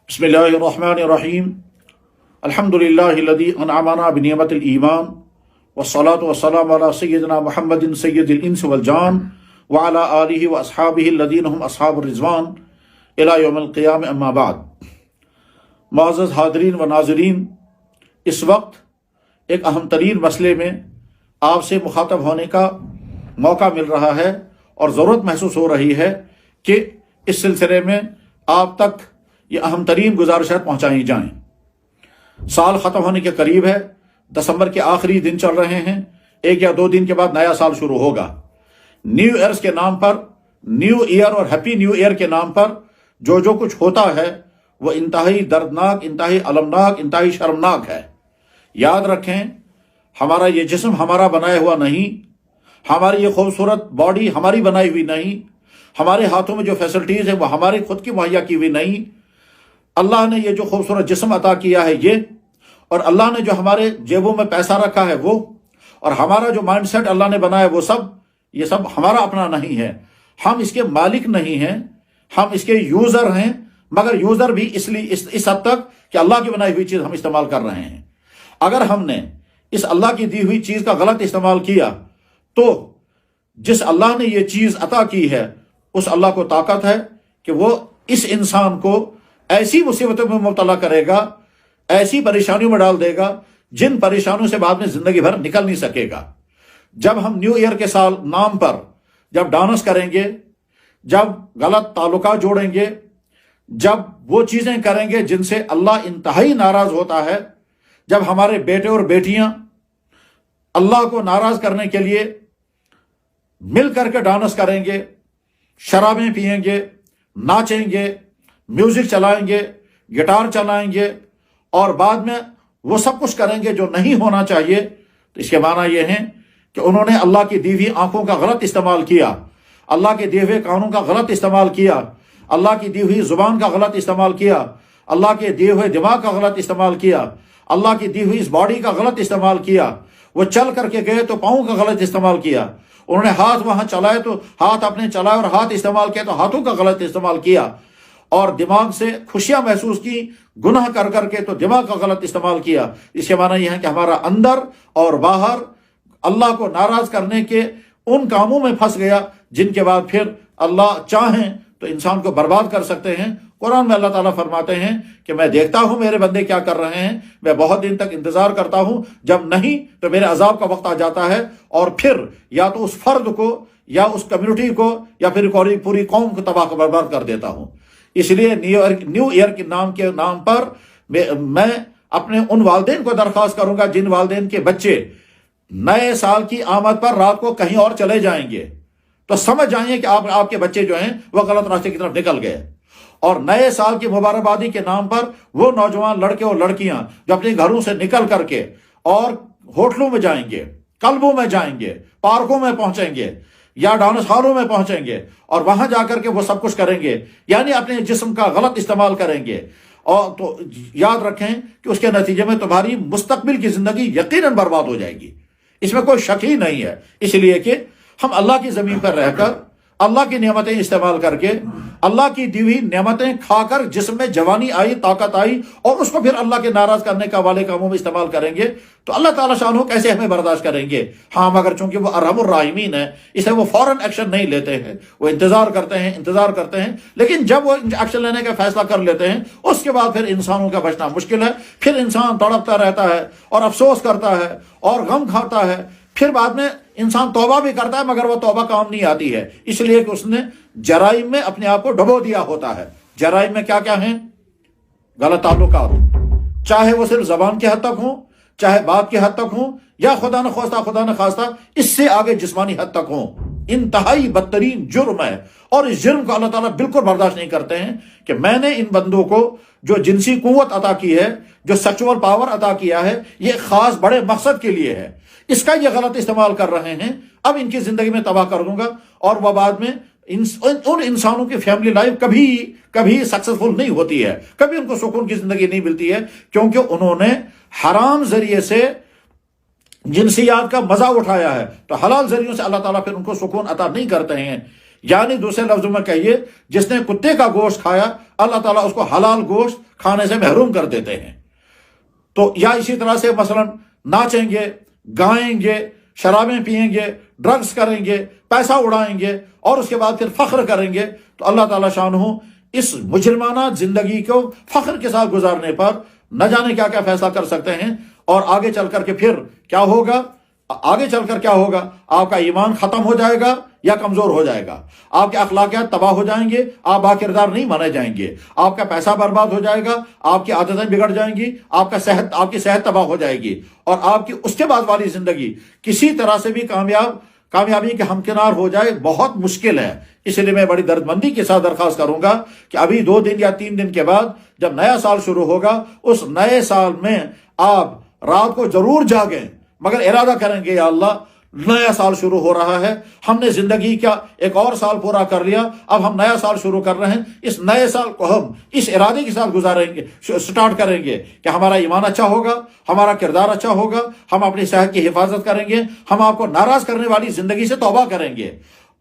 بسم اللہ الرحمن الرحیم الحمد للہ الذی انعمنا بنعمت الایمان والصلاة والسلام علی سیدنا محمد سید الانس والجان وعلی آلہ واصحابہ الذین هم اصحاب الرضوان الی یوم القیامہ اما بعد۔ معزز حاضرین و ناظرین، اس وقت ایک اہم ترین مسئلے میں آپ سے مخاطب ہونے کا موقع مل رہا ہے اور ضرورت محسوس ہو رہی ہے کہ اس سلسلے میں آپ تک یہ اہم ترین گزارشات پہنچائی جائیں۔ سال ختم ہونے کے قریب ہے، دسمبر کے آخری دن چل رہے ہیں، 1 یا 2 دن کے بعد نیا سال شروع ہوگا۔ نیو ایئرز کے نام پر، نیو ایئر اور ہیپی نیو ایئر کے نام پر جو کچھ ہوتا ہے وہ انتہائی دردناک، انتہائی المناک، انتہائی شرمناک ہے۔ یاد رکھیں، ہمارا یہ جسم ہمارا بنایا ہوا نہیں، ہماری یہ خوبصورت باڈی ہماری بنائی ہوئی نہیں، ہمارے ہاتھوں میں جو فیسلٹیز ہیں وہ ہماری خود کی مہیا کی ہوئی نہیں۔ اللہ نے یہ جو خوبصورت جسم عطا کیا ہے یہ، اور اللہ نے جو ہمارے جیبوں میں پیسہ رکھا ہے وہ، اور ہمارا جو مائنڈ سیٹ اللہ نے بنایا وہ سب، یہ سب ہمارا اپنا نہیں ہے۔ ہم اس کے مالک نہیں ہیں، ہم اس کے یوزر ہیں، مگر یوزر بھی اس حد تک کہ اللہ کی بنائی ہوئی چیز ہم استعمال کر رہے ہیں۔ اگر ہم نے اس اللہ کی دی ہوئی چیز کا غلط استعمال کیا تو جس اللہ نے یہ چیز عطا کی ہے اس اللہ کو طاقت ہے کہ وہ اس انسان کو ایسی مصیبتوں میں مبتلا کرے گا، ایسی پریشانیوں میں ڈال دے گا جن پریشانیوں سے بعد میں زندگی بھر نکل نہیں سکے گا۔ جب ہم نیو ایئر کے سال نام پر جب ڈانس کریں گے، جب غلط تعلقات جوڑیں گے، جب وہ چیزیں کریں گے جن سے اللہ انتہائی ناراض ہوتا ہے، جب ہمارے بیٹے اور بیٹیاں اللہ کو ناراض کرنے کے لیے مل کر کے ڈانس کریں گے، شرابیں پئیں گے، ناچیں گے، میوزک چلائیں گے، گٹار چلائیں گے، اور بعد میں وہ سب کچھ کریں گے جو نہیں ہونا چاہیے، تو اس کے معنی یہ ہیں کہ انہوں نے اللہ کی دی ہوئی آنکھوں کا غلط استعمال کیا، اللہ کے دیے ہوئے کانوں کا غلط استعمال کیا، اللہ کی دی ہوئی زبان کا غلط استعمال کیا، اللہ کے دیے ہوئے دماغ کا غلط استعمال کیا، اللہ کی دی ہوئی اس باڈی کا غلط استعمال کیا۔ وہ چل کر کے گئے تو پاؤں کا غلط استعمال کیا، انہوں نے ہاتھ وہاں چلائے تو ہاتھ اپنے چلائے اور ہاتھ استعمال کیا تو ہاتھوں کا غلط استعمال کیا، اور دماغ سے خوشیاں محسوس کی گناہ کر کر کے تو دماغ کا غلط استعمال کیا۔ اس کے معنی یہ ہے کہ ہمارا اندر اور باہر اللہ کو ناراض کرنے کے ان کاموں میں پھنس گیا جن کے بعد پھر اللہ چاہیں تو انسان کو برباد کر سکتے ہیں۔ قرآن میں اللہ تعالیٰ فرماتے ہیں کہ میں دیکھتا ہوں میرے بندے کیا کر رہے ہیں، میں بہت دن تک انتظار کرتا ہوں، جب نہیں تو میرے عذاب کا وقت آ جاتا ہے، اور پھر یا تو اس فرد کو یا اس کمیونٹی کو یا پھر پوری قوم کو تباہ برباد کر دیتا ہوں۔ اس لیے نیو ایئر کے نام پر میں اپنے ان والدین کو درخواست کروں گا جن والدین کے بچے نئے سال کی آمد پر رات کو کہیں اور چلے جائیں گے تو سمجھ جائیں کہ آپ کے بچے جو ہیں وہ غلط راستے کی طرف نکل گئے، اور نئے سال کی مبارکبادی کے نام پر وہ نوجوان لڑکے اور لڑکیاں جو اپنے گھروں سے نکل کر کے اور ہوٹلوں میں جائیں گے، کلبوں میں جائیں گے، پارکوں میں پہنچیں گے یا ڈانس ہالوں میں پہنچیں گے اور وہاں جا کر کے وہ سب کچھ کریں گے، یعنی اپنے جسم کا غلط استعمال کریں گے، اور تو یاد رکھیں کہ اس کے نتیجے میں تمہاری مستقبل کی زندگی یقیناً برباد ہو جائے گی، اس میں کوئی شک ہی نہیں ہے۔ اس لیے کہ ہم اللہ کی زمین پر رہ کر اللہ کی نعمتیں استعمال کر کے، اللہ کی دی ہوئی نعمتیں کھا کر جسم میں جوانی آئی، طاقت آئی، اور اس کو پھر اللہ کے ناراض کرنے کا والے کاموں میں استعمال کریں گے تو اللہ تعالیٰ شانہ کیسے ہمیں برداشت کریں گے؟ ہاں، مگر چونکہ وہ ارحم الراحمین ہے اس لیے وہ فوراً ایکشن نہیں لیتے ہیں، وہ انتظار کرتے ہیں، لیکن جب وہ ایکشن لینے کا فیصلہ کر لیتے ہیں اس کے بعد پھر انسانوں کا بچنا مشکل ہے، پھر انسان تڑپتا رہتا ہے اور افسوس کرتا ہے اور غم کھاتا ہے، پھر بعد میں انسان توبہ بھی کرتا ہے مگر وہ توبہ کام نہیں آتی ہے، اس لیے کہ اس نے جرائم میں اپنے آپ کو ڈبو دیا ہوتا ہے۔ جرائم میں کیا کیا ہیں؟ غلط تعلقات، چاہے وہ صرف زبان کے حد تک ہوں، چاہے بات کے حد تک ہوں، یا خدا نخواستہ اس سے آگے جسمانی حد تک ہوں، انتہائی بدترین جرم ہے، اور اس جرم کو اللہ تعالیٰ بالکل برداشت نہیں کرتے ہیں کہ میں نے ان بندوں کو جو جنسی قوت عطا کی ہے، جو سیکچول پاور عطا کیا ہے، یہ خاص بڑے مقصد کے لیے ہے، اس کا یہ غلط استعمال کر رہے ہیں، اب ان کی زندگی میں تباہ کر دوں گا، اور وہ بعد میں ان انسانوں کی فیملی لائف کبھی سکسسفل نہیں ہوتی ہے، کبھی ان کو سکون کی زندگی نہیں ملتی ہے، کیونکہ انہوں نے حرام ذریعے سے جنسیات کا مزہ اٹھایا ہے، تو حلال ذریعوں سے اللہ تعالیٰ پھر ان کو سکون عطا نہیں کرتے ہیں۔ یعنی دوسرے لفظوں میں کہیے جس نے کتے کا گوشت کھایا اللہ تعالیٰ اس کو حلال گوشت کھانے سے محروم کر دیتے ہیں۔ تو یا اسی طرح سے مثلا ناچیں گے، گائیں گے، شرابیں پئیں گے، ڈرگز کریں گے، پیسہ اڑائیں گے اور اس کے بعد پھر فخر کریں گے، تو اللہ تعالیٰ شانہ اس مجرمانہ زندگی کو فخر کے ساتھ گزارنے پر نہ جانے کیا کیا فیصلہ کر سکتے ہیں، اور آگے چل کر کے پھر کیا ہوگا؟ آگے چل کر کیا ہوگا؟ آپ کا ایمان ختم ہو جائے گا یا کمزور ہو جائے گا، آپ کے اخلاقیات تباہ ہو جائیں گے، آپ با کردار نہیں مانے جائیں گے، آپ کا پیسہ برباد ہو جائے گا، آپ کی عادتیں بگڑ جائیں گی، آپ کی صحت تباہ ہو جائے گی، اور آپ کی اس کے بعد والی زندگی کسی طرح سے بھی کامیابی کے ہمکنار ہو جائے بہت مشکل ہے۔ اس لیے میں بڑی دردمندی کے ساتھ درخواست کروں گا کہ ابھی 2 دن یا 3 دن کے بعد جب نیا سال شروع ہوگا، اس نئے سال میں آپ رات کو ضرور جاگیں، مگر ارادہ کریں گے یا اللہ نیا سال شروع ہو رہا ہے، ہم نے زندگی کا ایک اور سال پورا کر لیا، اب ہم نیا سال شروع کر رہے ہیں، اس نئے سال کو ہم اس ارادے کے ساتھ گزاریں گے، سٹارٹ کریں گے کہ ہمارا ایمان اچھا ہوگا، ہمارا کردار اچھا ہوگا، ہم اپنی صحت کی حفاظت کریں گے، ہم آپ کو ناراض کرنے والی زندگی سے توبہ کریں گے،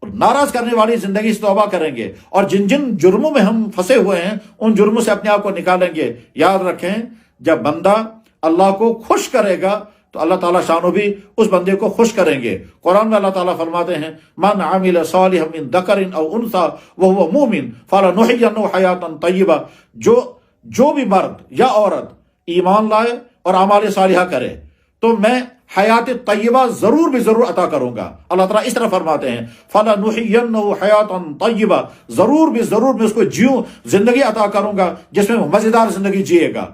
ناراض کرنے والی زندگی سے توبہ کریں گے، اور جن جن جرموں میں ہم پھنسے ہوئے ہیں ان جرموں سے اپنے آپ کو نکالیں گے۔ یاد رکھیں جب بندہ اللہ کو خوش کرے گا تو اللہ تعالیٰ شانو بھی اس بندے کو خوش کریں گے۔ قرآن میں اللہ تعالیٰ فرماتے ہیں من عمل صالحا من ذکر او انثی وهو مؤمن فلنحینہ حیاتا طیبہ، جو بھی مرد یا عورت ایمان لائے اور اعمال صالحہ کرے تو میں حیات طیبہ ضرور بھی ضرور عطا کروں گا۔ اللہ تعالیٰ اس طرح فرماتے ہیں فلنحینہ حیاتا طیبہ، ضرور بھی ضرور میں اس کو زندگی عطا کروں گا جس میں وہ مزیدار زندگی جیے گا،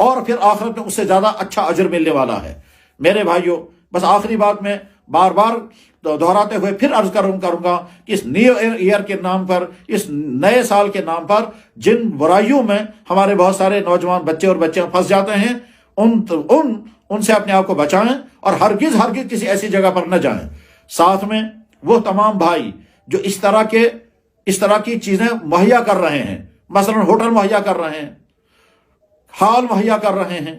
اور پھر آخرت میں اس سے زیادہ اچھا اجر ملنے والا ہے۔ میرے بھائیوں، بس آخری بات میں بار بار دہراتے ہوئے پھر عرض کروں گا کہ اس نیو ایئر کے نام پر، اس نئے سال کے نام پر جن برائیوں میں ہمارے بہت سارے نوجوان بچے اور بچیاں پھنس جاتے ہیں ان سے اپنے آپ کو بچائیں اور ہرگز کسی ایسی جگہ پر نہ جائیں۔ ساتھ میں وہ تمام بھائی جو اس طرح کی چیزیں مہیا کر رہے ہیں، مثلا ہوٹل مہیا کر رہے ہیں، ہال مہیا کر رہے ہیں،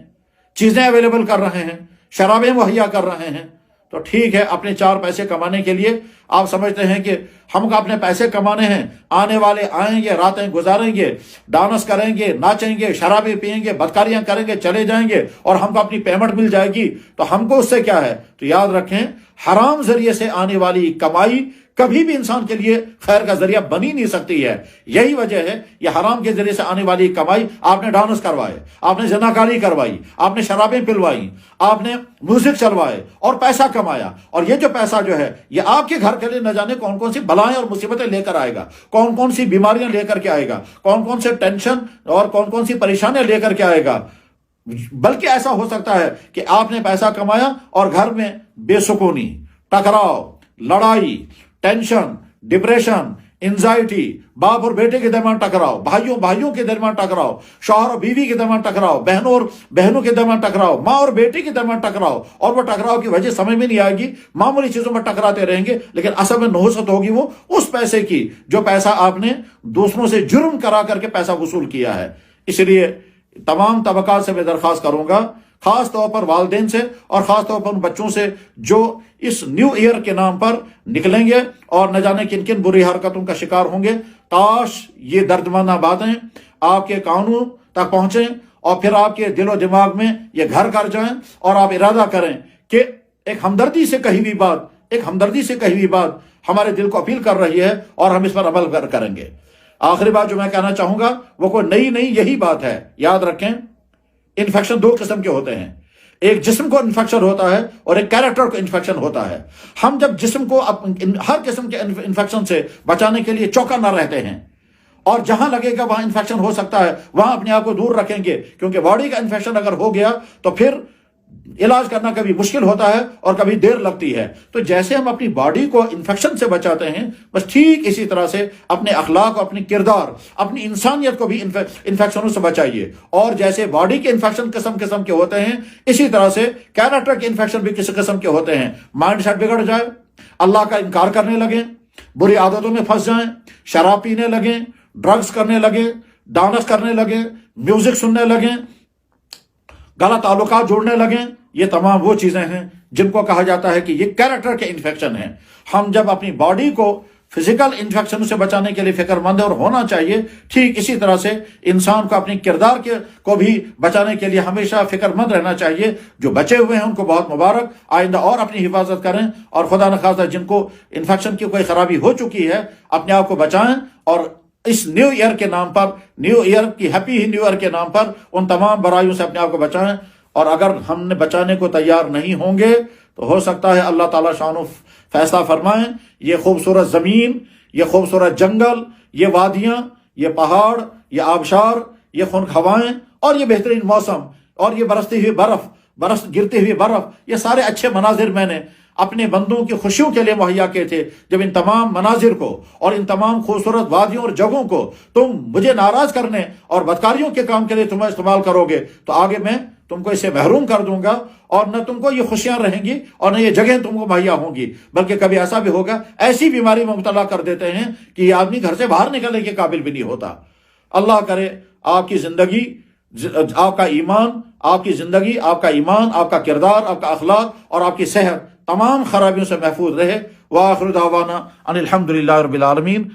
چیزیں اویلیبل کر رہے ہیں، شرابیں مہیا کر رہے ہیں، تو ٹھیک ہے، اپنے 4 پیسے کمانے کے لیے آپ سمجھتے ہیں کہ ہم کو اپنے پیسے کمانے ہیں، آنے والے آئیں گے، راتیں گزاریں گے، ڈانس کریں گے، ناچیں گے، شرابیں پئیں گے، بدکاریاں کریں گے، چلے جائیں گے اور ہم کو اپنی پیمنٹ مل جائے گی، تو ہم کو اس سے کیا ہے؟ تو یاد رکھیں حرام ذریعے سے آنے والی کمائی کبھی بھی انسان کے لیے خیر کا ذریعہ بنی نہیں سکتی ہے۔ یہی وجہ ہے یہ حرام کے ذریعے سے آنے والی کمائی، آپ نے ڈانس کروائے، آپ نے زناکاری کروائی، آپ نے شرابیں پلوائی، آپ نے میوزک چلوائے اور پیسہ کمایا، اور یہ جو پیسہ جو ہے یہ آپ کے گھر کے لیے نہ جانے کون کون سی بلائیں اور مصیبتیں لے کر آئے گا، کون کون سی بیماریاں لے کر کے آئے گا، کون کون سے ٹینشن اور کون کون سی پریشانیاں لے کر کے آئے گا۔ بلکہ ایسا ہو سکتا ہے کہ آپ نے پیسہ کمایا اور گھر میں بے سکونی، ٹکراؤ، لڑائی، ٹینشن، ڈپریشن، انزائٹی، باپ اور بیٹے کے درمیان ٹکراؤ، بھائیوں کے درمیان ٹکراؤ، شوہر اور بیوی کے درمیان ٹکراؤ، بہنوں کے درمیان ٹکراؤ، ماں اور بیٹے کے درمیان ٹکراؤ، اور وہ ٹکراؤ کی وجہ سمجھ میں نہیں آئے گی، معمولی چیزوں میں ٹکراتے رہیں گے، لیکن اصل میں نحوست ہوگی وہ اس پیسے کی جو پیسہ آپ نے دوسروں سے جرم کرا کر کے پیسہ وصول کیا ہے۔ اس لیے تمام طبقات سے میں درخواست کروں گا، خاص طور پر والدین سے اور خاص طور پر ان بچوں سے جو اس نیو ایئر کے نام پر نکلیں گے اور نہ جانے کن کن بری حرکتوں کا شکار ہوں گے، کاش یہ دردمندہ باتیں آپ کے کانوں تک پہنچیں اور پھر آپ کے دل و دماغ میں یہ گھر کر جائیں اور آپ ارادہ کریں کہ ایک ہمدردی سے کہی ہوئی بات ہمارے دل کو اپیل کر رہی ہے اور ہم اس پر عمل کریں گے۔ آخری بات جو میں کہنا چاہوں گا وہ کوئی نئی یہی بات ہے، یاد رکھیں انفیکشن 2 قسم کے ہوتے ہیں، ایک جسم کو انفیکشن ہوتا ہے اور ایک کیریکٹر کو انفیکشن ہوتا ہے۔ ہم جب جسم کو ہر قسم کے انفیکشن سے بچانے کے لیے چوکنا رہتے ہیں، اور جہاں لگے گا وہاں انفیکشن ہو سکتا ہے وہاں اپنے آپ کو دور رکھیں گے، کیونکہ باڈی کا انفیکشن اگر ہو گیا تو پھر علاج کرنا کبھی مشکل ہوتا ہے اور کبھی دیر لگتی ہے۔ تو جیسے ہم اپنی باڈی کو انفیکشن سے بچاتے ہیں، بس ٹھیک اسی طرح سے اپنے اخلاق، اپنی کردار، اپنی انسانیت کو بھی انفیکشنوں سے بچائیے، اور جیسے باڈی کے انفیکشن قسم کے ہوتے ہیں، اسی طرح سے کیریکٹر کے انفیکشن بھی کسی قسم کے ہوتے ہیں۔ مائنڈ سیٹ بگڑ جائے، اللہ کا انکار کرنے لگیں، بری عادتوں میں پھنس جائیں، شراب پینے لگیں، ڈرگز کرنے لگیں، ڈانس کرنے لگیں، میوزک سننے لگیں، غلط تعلقات جوڑنے لگیں، یہ تمام وہ چیزیں ہیں جن کو کہا جاتا ہے کہ یہ کیریکٹر کے انفیکشن ہیں۔ ہم جب اپنی باڈی کو فزیکل انفیکشن سے بچانے کے لیے فکر مند ہے اور ہونا چاہیے. ٹھیک اسی طرح سے انسان کو اپنی کردار کو بھی بچانے کے لیے ہمیشہ فکر مند رہنا چاہیے. جو بچے ہوئے ہیں ان کو بہت مبارک، آئندہ اور اپنی حفاظت کریں، اور خدا نخواستہ جن کو انفیکشن کی کوئی خرابی ہو چکی ہے اپنے آپ کو بچائیں، اور اس نیو ایئر کے نام پر، نیو ایئر کی ہیپی نیو ایئر کے نام پر ان تمام برائیوں سے اپنے آپ کو بچائیں. اور اگر ہم نے بچانے کو تیار نہیں ہوں گے تو ہو سکتا ہے اللہ تعالیٰ شان و فیصلہ فرمائیں. یہ خوبصورت زمین، یہ خوبصورت جنگل، یہ وادیاں، یہ پہاڑ، یہ آبشار، یہ خنک ہوائیں، اور یہ بہترین موسم، اور یہ برستی ہوئی برف، گرتی ہوئی برف، یہ سارے اچھے مناظر میں نے اپنے بندوں کی خوشیوں کے لیے مہیا کیے تھے. جب ان تمام مناظر کو اور ان تمام خوبصورت وادیوں اور جگہوں کو تم مجھے ناراض کرنے اور بدکاریوں کے کام کے لیے تم استعمال کرو گے تو آگے میں تم کو اسے محروم کر دوں گا، اور نہ تم کو یہ خوشیاں رہیں گی اور نہ یہ جگہیں تم کو مہیا ہوں گی، بلکہ کبھی ایسا بھی ہوگا ایسی بیماری میں مبتلا کر دیتے ہیں کہ یہ آدمی گھر سے باہر نکلنے کے قابل بھی نہیں ہوتا. اللہ کرے آپ کی زندگی، آپ کا ایمان، آپ کی زندگی، آپ کا ایمان، آپ کا کردار، آپ کا اخلاق اور آپ کی صحت تمام خرابیوں سے محفوظ رہے. وآخر دعوانا ان الحمدللہ رب العالمین.